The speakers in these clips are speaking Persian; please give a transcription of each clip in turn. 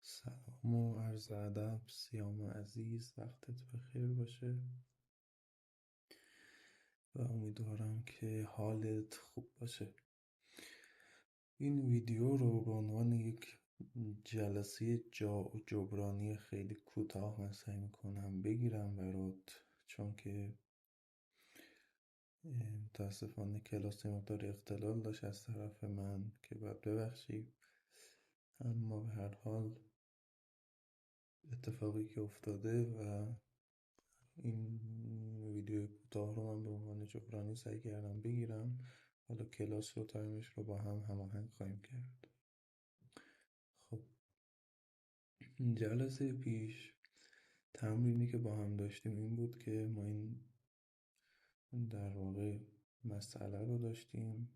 سلام و عرض ادب. سیام عزیز، وقتت بخیر باشه و امیدوارم که حالت خوب باشه. این ویدیو رو به عنوان یک جلسه جبرانی خیلی کوتاه من سعی میکنم بگیرم برات، چون که متاسفانه کلاس مقدار اختلال داشت از طرف من که باید ببخشید، اما به هر حال اتفاقی که افتاده و این ویدیو کوتاه رو من به عنوان جبرانی سعی کردم بگیرم. حالا کلاس رو تایمش رو با هم هماهنگ خواهیم کرد. خب، جلسه پیش تمرینی که با هم داشتیم این بود که ما این در واقع مسئله رو داشتیم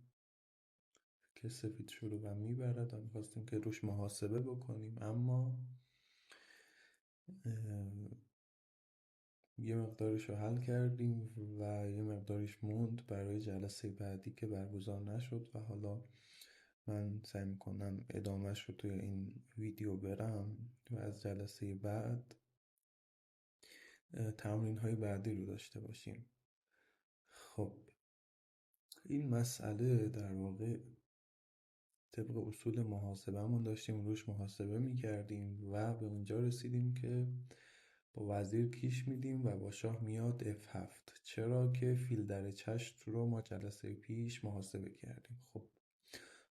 که سفید شروع و میبرد و میخواستیم که روش محاسبه بکنیم، اما یه مقدارش رو حل کردیم و یه مقدارش موند برای جلسه بعدی که برگزار نشد و حالا من سعی میکنم ادامهش رو توی این ویدیو برم و از جلسه بعد تمرین های بعدی رو داشته باشیم. خب، این مسئله در واقع طبق اصول محاسبهمون داشتیم روش محاسبه میکردیم و به اونجا رسیدیم که با وزیر کیش میدیم و با شاه میاد F7، چرا که فیل در چشم رو ما جلسه پیش محاسبه کردیم. خب،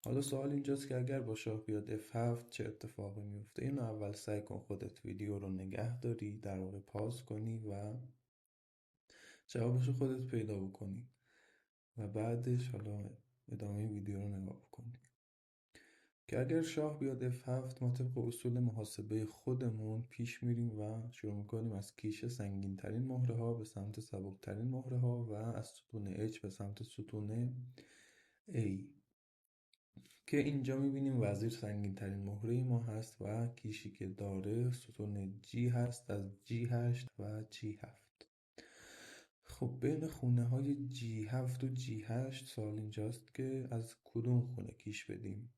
حالا سوال اینجاست که اگر با شاه بیاد F7 چه اتفاقی میفته؟ اینو اول سعی کن خودت ویدیو رو نگه داری، در واقع پاس کنی و جوابشو خودت پیدا بکنی و بعدش حالا ادامه ویدیو رو نگاه بکنی که اگر شاه بیاد F7 ما طبق اصول محاسبه خودمون پیش میریم و شروع میکنیم از کیش سنگین ترین مهره ها به سمت سبک ترین مهره ها و از ستون H به سمت ستون A، که اینجا میبینیم وزیر سنگین ترین مهره ما هست و کیشی که داره ستون G هست از G8 و G7. خب، بین خونه های G7 و G8 سوال اینجاست که از کدوم خونه کیش بدیم؟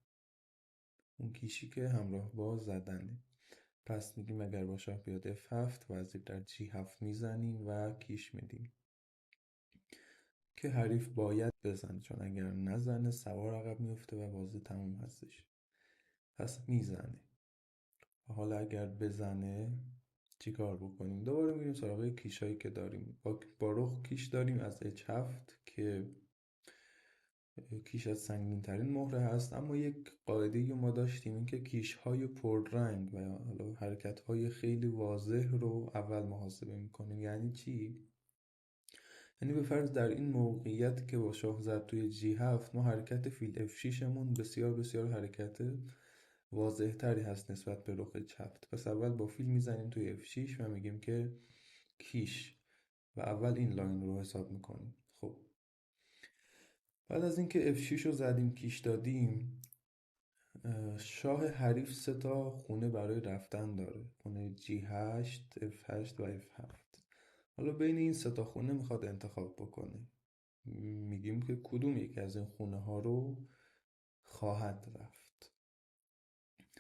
اون کیشی که همراه با زدنه. پس میگیم اگر با شاه بیاد F7 وزیر در G7 میزنیم و کیش میدیم که حریف باید بزنه، چون اگر نزنه سوار عقب میفته و بازی تموم هستش. پس میزنه. حالا اگر بزنه چی کار بکنیم؟ دوباره میریم سراغ کیش هایی که داریم. با رخ کیش داریم از H7 که کیش از سنگین ترین مهره هست، اما یک قاعده ما داشتیم این که کیش های پررنگ و حالا حرکت های خیلی واضح رو اول محاسبه میکنیم. یعنی چی؟ یعنی به فرض در این موقعیت که با شاه زد توی G7 ما حرکت فیل F6 مون بسیار بسیار حرکت واضح تری هست نسبت به رخ چپ. پس اول با فیل میزنیم توی F6 و میگیم که کیش و اول این لاین رو حساب میکنیم. خب، بعد از اینکه F6 رو زدیم کیش دادیم، شاه حریف سه تا خونه برای رفتن داره، خونه G8 F8 و F7. حالا بین این سه تا خونه میخواد انتخاب بکنه. میگیم که کدوم یکی از این خونه ها رو خواهد رفت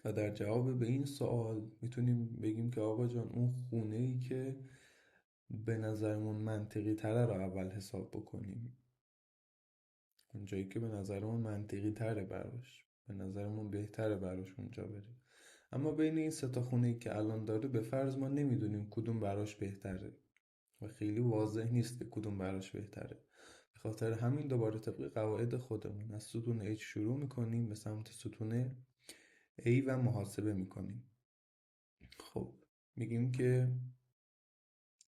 و در جواب به این سوال میتونیم بگیم که آقا جان اون خونه ای که به نظرمون منطقی تره رو اول حساب بکنیم، اون جایی که به نظرمون منطقی تره براش، به نظرمون بهتره براش اونجا بریم. اما بین این سه تا خونه ای که الان داره به فرض ما نمیدونیم کدوم براش بهتره و خیلی واضح نیست که کدوم براش بهتره. به خاطر همین دوباره طبق قواعد خودمون از ستون H شروع میکنیم به سمت ستون A و محاسبه میکنیم. خب، میگیم که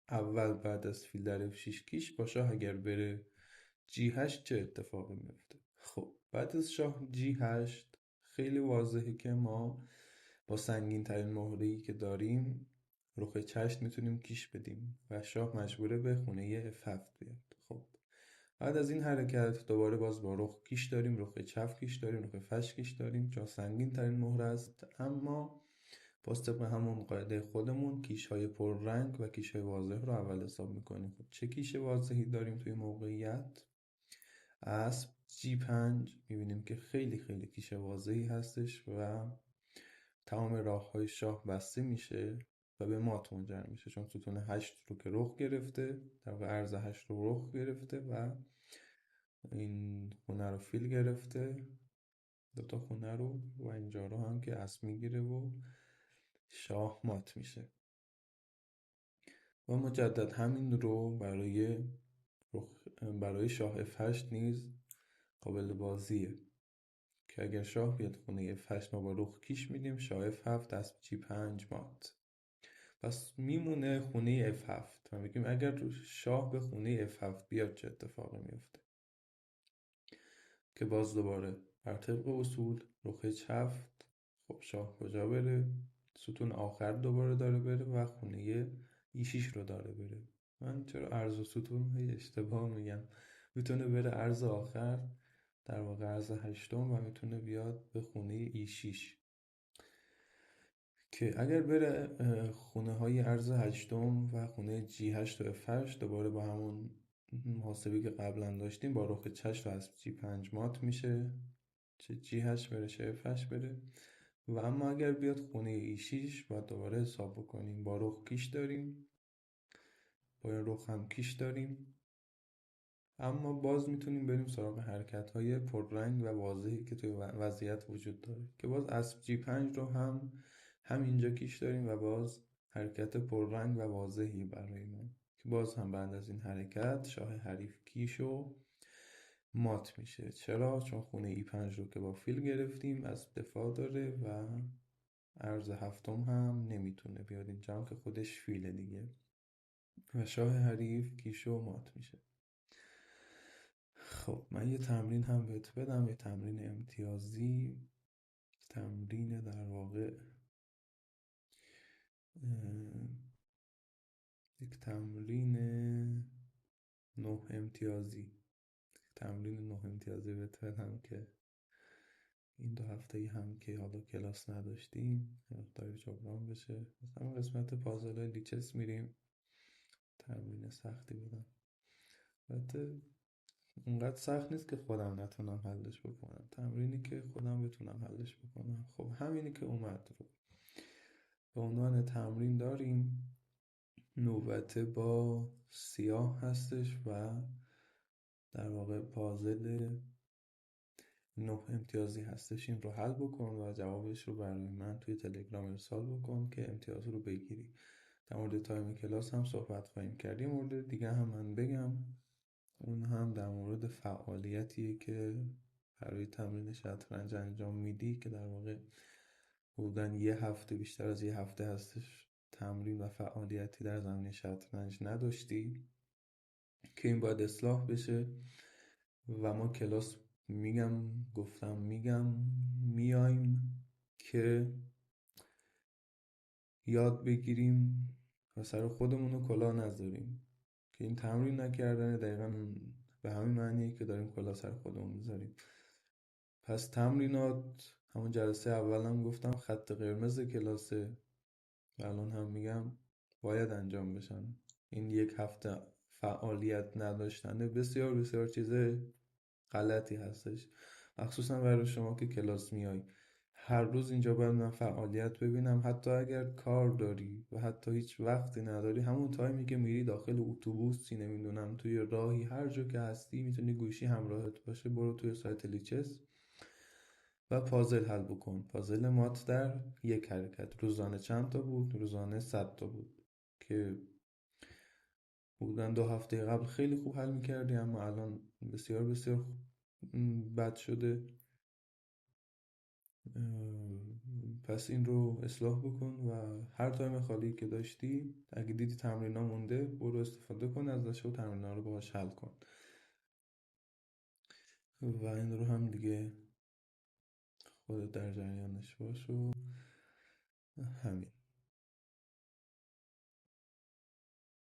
اول بعد از فیل در F6 کیش با شاه اگر بره G8 چه اتفاقی میفته؟ خب، بعد از شاه G8 خیلی واضحه که ما با سنگین ترین مهره‌ای که داریم رخ چشم میتونیم کیش بدیم و شاه مجبوره به خونه F7 بیاد. خب، بعد از این حرکت دوباره باز با رخ کیش داریم، رخ چپ کیش داریم، رخ فش کیش داریم، چون سنگین ترین مهره است. اما باز طبق همون قاعده خودمون کیش های پر رنگ و کیش های واضح رو اول حساب میکنیم. خب، چه کیش واضحی داریم توی موقعیت؟ اسب G5 میبینیم که خیلی خیلی کیش واضحی هستش و تمام راه‌های شاه بسته میشه و به مات منجر میشه، چون ستون 8 رو که رخ گرفته، در واقع عرض 8 رو رخ گرفته و این خونه رو فیل گرفته، دوتا خونه رو، و اینجا رو هم که اسب میگیره و شاه مات میشه. و مجدد همین رو برای شاه F8 نیز قابل بازیه که اگر شاه بیاد خونه F8 ما با رخ کیش میدیم، شاه F7 اسب G5 مات. پس میمونه خونه F7 و میگیم اگر شاه به خونه F7 بیاد چه اتفاقی میفته، که باز دوباره بر طبق اصول رخ H7. خب شاه کجا بره؟ ستون آخر دوباره داره بره و خونه E6 رو داره بره. من چرا عرض و ستون هی اشتباه میگم؟ میتونه بره عرض آخر، در واقع عرض هشتم، و میتونه بیاد به خونه E6 که اگر بره خونه های عرض هشتم و خونه G8 و F8 دوباره با همون محاسبی که قبلا داشتیم با رخ 6 و اسب G5 مات میشه، چه G8 بره چه F8 بره. و اما اگر بیاد خونه E6 باید دوباره حساب بکنیم، با رخ کیش داریم، با این رخ هم کیش داریم، اما باز میتونیم بریم سراغ حرکت های پررنگ و واضحی که توی وضعیت وجود داره، که باز اسب G5 رو هم اینجا کیش داریم و باز حرکت پررنگ و واضحی برای ما، که باز هم بعد از این حرکت شاه حریف کیشو مات میشه. چرا؟ چون خونه E5 رو که با فیل گرفتیم اسب دفاع داره و عرض هفتم هم نمیتونه بیاد اینجا، هم که خودش فیله دیگه، و شاه حریف کیشو مات میشه. خب من یه تمرین هم بهت بدم، یه تمرین امتیازی، تمرین در واقع یک تمرین 9 امتیازی، تمرین 9 امتیازی بهت بدم که این 2 هفته هم که حالا کلاس نداشتیم مقداری جبران بشه. مثلا قسمت پازل لیچس میریم، تمرین سختی بدم، البته اونقدر سخت نیست که خودم نتونم حلش بکنم، تمرینی که خودم بتونم حلش بکنم. خب همینی که اومد رو به عنوان تمرین داریم. نوبته با سیاه هستش و در واقع پازل 9 امتیازی هستش. این رو حل بکن و جوابش رو برای من توی تلگرام ارسال بکن که امتیاز رو بگیری. در مورد تایم کلاس هم صحبت خواهیم کردیم. مورد دیگه هم من بگم، اون هم در مورد فعالیتیه که برای تمرین شطرنج انجام میدی، که در واقع حدوداً یه هفته، بیشتر از یه هفته هستش تمرین و فعالیتی در زمینه شطرنج نداشتی، که این باید اصلاح بشه. و ما کلاس میگم میایم که یاد بگیریم و سر خودمون رو کلاه نذاریم، که این تمرین نکردن دقیقا به همین معنیه که داریم کلاه سر خودمون میذاریم. پس تمرینات، همون جلسه اولم گفتم خط قرمز کلاسه و الان هم میگم باید انجام بشن. این یک هفته فعالیت نداشتنه بسیار بسیار چیز غلطی هستش، مخصوصا برای شما که کلاس میای. هر روز اینجا باید من فعالیت ببینم، حتی اگر کار داری و حتی هیچ وقتی نداری، همون تایمی که میری داخل اتوبوسی، نمیدونم توی راهی، هر جا که هستی میتونی گوشی همراهت باشه، برو توی سایت لیچس و پازل حل بکن. پازل مات در یک حرکت. روزانه چند تا بود؟ روزانه 100 تا بود، که حدوداً 2 هفته قبل خیلی خوب حل میکردی، اما الان بسیار بسیار بد شده. پس این رو اصلاح بکن و هر تایم خالی که داشتی اگه دیدی تمرینا مونده برو استفاده کن ازش و تمرینا رو باهاش حل کن. و این رو هم دیگه خودت در جریانش باش و همین.